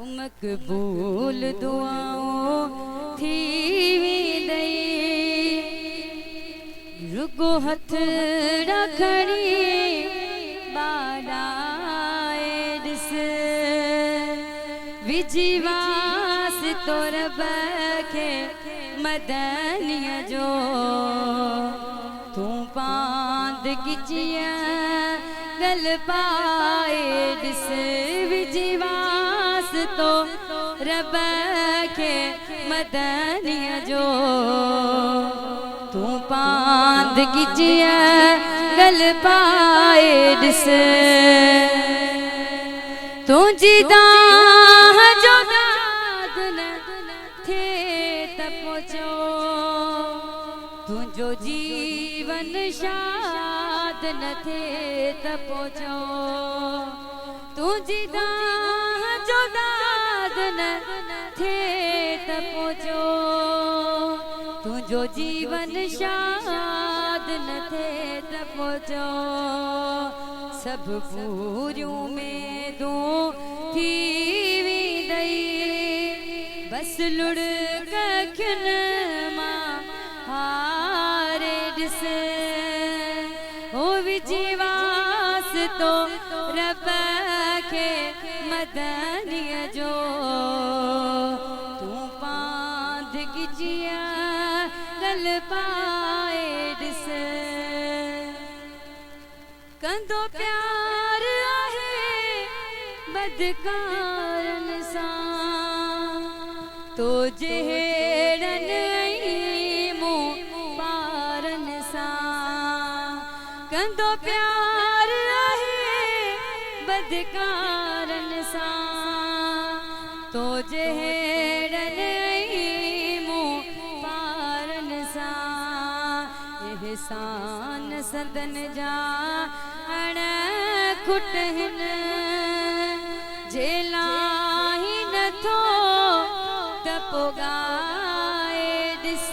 मक़बूल दुआओं थी वेंदई रुगो हथ रखणी बाडाए ॾिस विझीवास तो रब खे मदनीअ जो तूं पांद गिचिया गल पाए ॾिस विझीवास तो रब खे मदनीअ जो तूं पांद गिचिया गल पाए ॾिस तुंहिंजी दाह जो दाग न थिए त पहुचो तुंहिंजो जीवन शाद न थिए त पहुचो तुंहिंजी दाह जो दाग न थिए त पहुचो तुंहिंजो जीवन शाद न थिए त पहुचो सभु पूरियूं में दो थी वेंदई बस लुड़ कखिन मां हारे ॾिस हो विझीवास तो रब खे मदनीअ जो तूं पांद गिचिया गल पाए ॾिस कंदो प्यार आहे बदकारन सां तो जहिड़न मूं पारन सां कंदो प्यार आहे बदकारन सां तो जहिड़न मूं पारन सां एहसान संदन जा खुट हिन जेलाही नथो त पोगाए ॾिस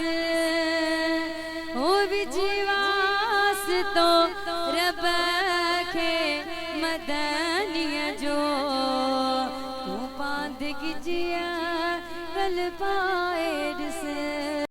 हो विझीवास तो रब खे मदनीअ जो तूं पांद गिचिया गल पा